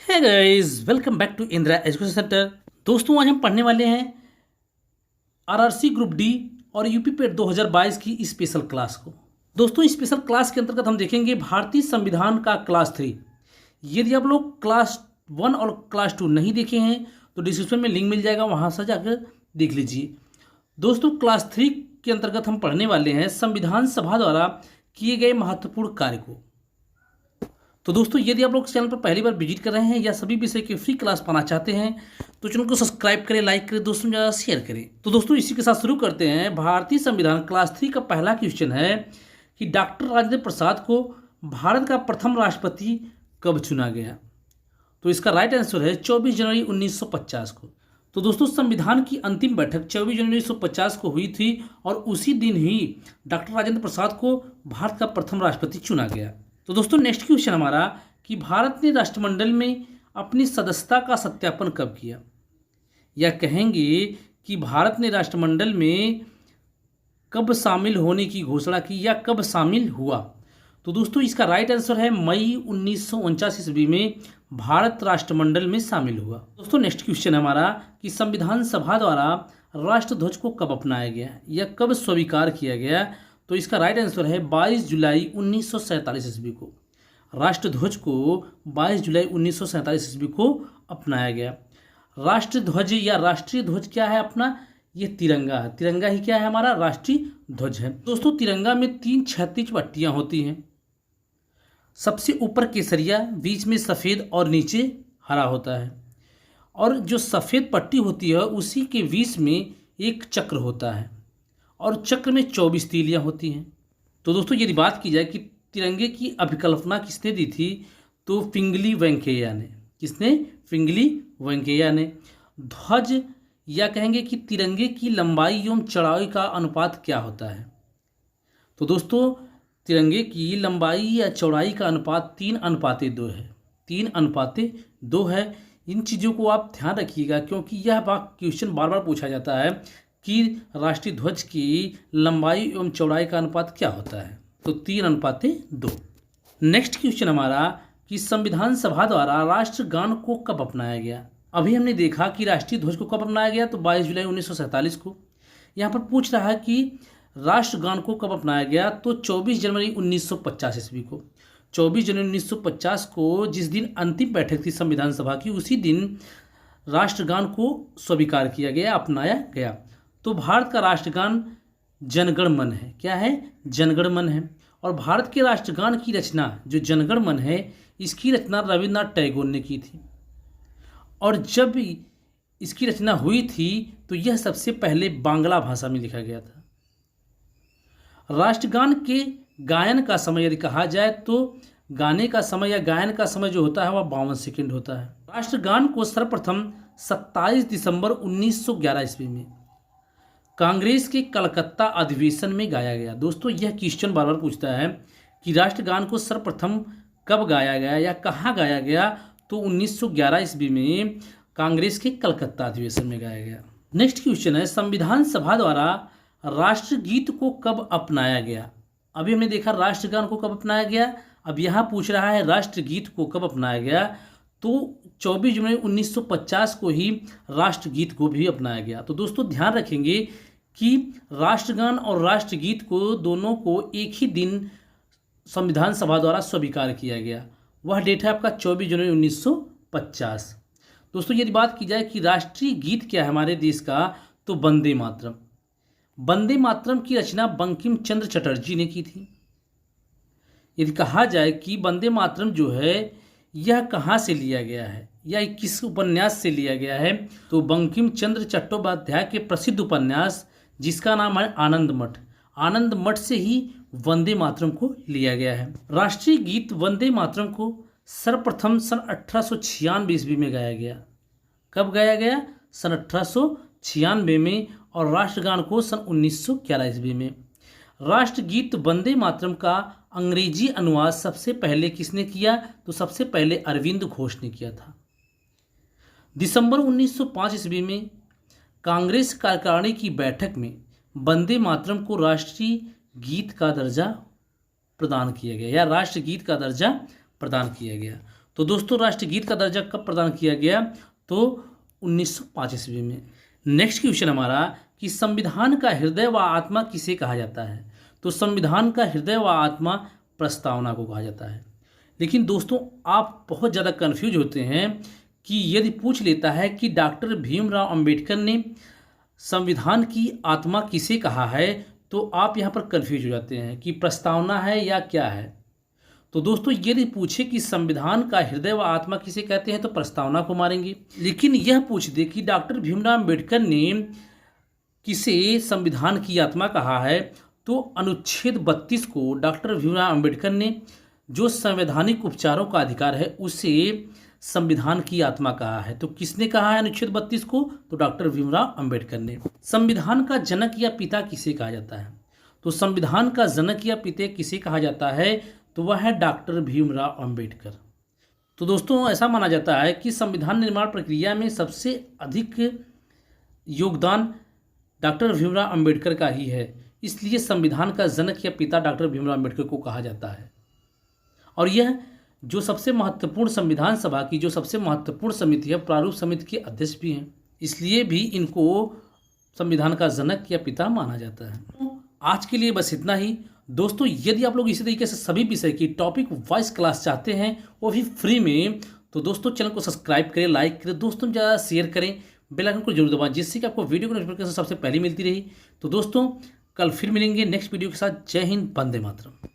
है guys, welcome back to Indira education centre. दोस्तों, आज हम पढ़ने वाले हैं आरआरसी ग्रुप डी और यूपी पेट 2022 की स्पेशल क्लास को। दोस्तों, स्पेशल क्लास के अंतर्गत हम देखेंगे भारतीय संविधान का क्लास 3। यदि आप लोग क्लास 1 और क्लास 2 नहीं देखे हैं तो डिस्क्रिप्शन में लिंक मिल जाएगा, वहाँ से जाकर देख लीजिए। दोस्तों, क्लास 3 के अंतर्गत हम पढ़ने वाले हैं संविधान सभा द्वारा किए गए महत्वपूर्ण कार्य को। तो दोस्तों, यदि आप लोग चैनल पर पहली बार विजिट कर रहे हैं या सभी विषय की फ्री क्लास पाना चाहते हैं तो चैनल को सब्सक्राइब करें, लाइक करें, दोस्तों में ज़्यादा शेयर करें। तो दोस्तों, इसी के साथ शुरू करते हैं। भारतीय संविधान क्लास 3 का पहला क्वेश्चन है कि डॉक्टर राजेंद्र प्रसाद को भारत का प्रथम राष्ट्रपति कब चुना गया? तो इसका राइट आंसर है 24 जनवरी 1950 को। तो दोस्तों, संविधान की अंतिम बैठक 24 जनवरी 1950 को हुई थी और उसी दिन ही डॉक्टर राजेंद्र प्रसाद को भारत का प्रथम राष्ट्रपति चुना गया। तो दोस्तों, नेक्स्ट क्वेश्चन हमारा कि भारत ने राष्ट्रमंडल में अपनी सदस्यता का सत्यापन कब किया? या कहेंगे कि भारत ने राष्ट्रमंडल में कब शामिल होने की घोषणा की या कब शामिल हुआ? तो दोस्तों, इसका राइट आंसर है मई 1949 ईस्वी में भारत राष्ट्रमंडल में शामिल हुआ। दोस्तों, नेक्स्ट क्वेश्चन हमारा कि संविधान सभा द्वारा राष्ट्रध्वज को कब अपनाया गया या कब स्वीकार किया गया? तो इसका राइट आंसर है 22 जुलाई 1947 ईस्वी को। राष्ट्रध्वज को 22 जुलाई 1947 ईस्वी को अपनाया गया। राष्ट्रध्वज या राष्ट्रीय ध्वज क्या है अपना? ये तिरंगा है। तिरंगा ही क्या है? हमारा राष्ट्रीय ध्वज है। दोस्तों, तिरंगा में 3 क्षैतिज पट्टियां होती हैं। सबसे ऊपर केसरिया, बीच में सफ़ेद और नीचे हरा होता है। और जो सफ़ेद पट्टी होती है उसी के बीच में एक चक्र होता है और चक्र में 24 तीलियां होती हैं। तो दोस्तों, यदि बात की जाए कि तिरंगे की अभिकल्पना किसने दी थी तो पिंगली वेंकैया ने। किसने? पिंगली वेंकैया ने। ध्वज या कहेंगे कि तिरंगे की लंबाई एवं चौड़ाई का अनुपात क्या होता है? तो दोस्तों, तिरंगे की लंबाई या चौड़ाई का अनुपात 3:2 है। 3:2 है। इन चीज़ों को आप ध्यान रखिएगा क्योंकि यह क्वेश्चन बार बार पूछा जाता है कि राष्ट्रीय ध्वज की लंबाई एवं चौड़ाई का अनुपात क्या होता है? तो 3:2। नेक्स्ट क्वेश्चन हमारा कि संविधान सभा द्वारा राष्ट्रगान को कब अपनाया गया? अभी हमने देखा कि राष्ट्रीय ध्वज को कब अपनाया गया तो 22 जुलाई 1947 को। यहाँ पर पूछ रहा है कि राष्ट्रगान को कब अपनाया गया तो 24 जनवरी 1950 ईस्वी को। 24 जनवरी 1950 को जिस दिन अंतिम बैठक थी संविधान सभा की, उसी दिन राष्ट्रगान को स्वीकार किया गया, अपनाया गया। तो भारत का राष्ट्रगान जनगण मन है। क्या है? जनगण मन है। और भारत के राष्ट्रगान की रचना जो जनगण मन है, इसकी रचना रविन्द्रनाथ टैगोर ने की थी। और जब इसकी रचना हुई थी तो यह सबसे पहले बांग्ला भाषा में लिखा गया था। राष्ट्रगान के गायन का समय यदि कहा जाए तो गाने का समय या गायन का समय जो होता है वह 52 सेकंड होता है। राष्ट्रगान को सर्वप्रथम 27 दिसंबर 1911 ईस्वी में कांग्रेस के कलकत्ता अधिवेशन में गाया गया। दोस्तों, यह क्वेश्चन बार बार पूछता है कि राष्ट्रगान को सर्वप्रथम कब गाया गया या कहाँ गाया गया? तो 1911 ईस्वी में कांग्रेस के कलकत्ता अधिवेशन में गाया गया। नेक्स्ट क्वेश्चन है संविधान सभा द्वारा राष्ट्रगीत को कब अपनाया गया? अभी हमने देखा राष्ट्रगान को कब अपनाया गया, अब यहाँ पूछ रहा है राष्ट्रगीत को कब अपनाया गया। तो 24 जनवरी 1950 को ही राष्ट्रगीत को भी अपनाया गया। तो दोस्तों, ध्यान रखेंगे कि राष्ट्रगान और राष्ट्रगीत को दोनों को एक ही दिन संविधान सभा द्वारा स्वीकार किया गया। वह डेट है आपका 24 जनवरी 1950। दोस्तों, यदि बात की जाए कि राष्ट्रीय गीत क्या है हमारे देश का तो वंदे मातरम। वंदे मातरम की रचना बंकिम चंद्र चटर्जी ने की थी। यदि कहा जाए कि वंदे मातरम जो है यह कहाँ से लिया गया है या किस उपन्यास से लिया गया है तो बंकिम चंद्र चट्टोपाध्याय के प्रसिद्ध उपन्यास जिसका नाम है आनंद मठ। आनंद मठ से ही वंदे मातरम को लिया गया है। राष्ट्रीय गीत वंदे मातरम को सर्वप्रथम सन 1896 ईस्वी में गाया गया। कब गाया गया? सन 1896 में। और राष्ट्रगान को सन 1911 ईस्वी में। राष्ट्रगीत वंदे मातरम का अंग्रेजी अनुवाद सबसे पहले किसने किया? तो सबसे पहले अरविंद घोष ने किया था। दिसंबर 1905 ईस्वी में कांग्रेस कार्यकारिणी की बैठक में वंदे मातरम को राष्ट्रीय गीत का दर्जा प्रदान किया गया या राष्ट्रगीत का दर्जा प्रदान किया गया। तो दोस्तों राष्ट्रगीत का दर्जा कब प्रदान किया गया? तो 1905 ईस्वी में। नेक्स्ट क्वेश्चन हमारा कि संविधान का हृदय व आत्मा किसे कहा जाता है? तो संविधान का हृदय व आत्मा प्रस्तावना को कहा जाता है। लेकिन दोस्तों आप बहुत ज़्यादा कन्फ्यूज होते हैं कि यदि पूछ लेता है कि डॉक्टर भीमराव अंबेडकर ने संविधान की आत्मा किसे कहा है, तो आप यहाँ पर कन्फ्यूज हो जाते हैं कि प्रस्तावना है या क्या है। तो दोस्तों यदि पूछे कि संविधान का हृदय व आत्मा किसे कहते हैं तो प्रस्तावना को मारेंगे। लेकिन यह पूछ दे कि डॉक्टर भीमराव अंबेडकर ने किसे संविधान की आत्मा कहा है, तो अनुच्छेद 32 को डॉक्टर भीमराव अंबेडकर ने जो संवैधानिक उपचारों का अधिकार है उसे संविधान की आत्मा कहा है। तो किसने कहा है अनुच्छेद 32 को? तो डॉक्टर भीमराव अंबेडकर ने। संविधान का जनक या पिता किसे कहा जाता है? तो संविधान का जनक या पिता किसे कहा जाता है? तो वह है डॉक्टर भीमराव अंबेडकर। तो दोस्तों ऐसा माना जाता है कि संविधान निर्माण प्रक्रिया में सबसे अधिक योगदान डॉक्टर भीमराव अंबेडकर का ही है, इसलिए संविधान का जनक या पिता डॉक्टर भीमराव अंबेडकर को कहा जाता है। और यह जो सबसे महत्वपूर्ण संविधान सभा की जो सबसे महत्वपूर्ण समिति है, प्रारूप समिति के अध्यक्ष भी हैं, इसलिए भी इनको संविधान का जनक या पिता माना जाता है। तो आज के लिए बस इतना ही। दोस्तों यदि आप लोग इसी तरीके से सभी विषय की टॉपिक वाइज क्लास चाहते हैं वो भी फ्री में, तो दोस्तों चैनल को सब्सक्राइब करें, लाइक करें, दोस्तों में ज़्यादा शेयर करें, बेल आइकन को जरूर दबाएं जिससे कि आपको वीडियो की नोटिफिकेशन सबसे पहले मिलती रही। तो दोस्तों कल फिर मिलेंगे नेक्स्ट वीडियो के साथ। जय हिंद, वंदे मातरम।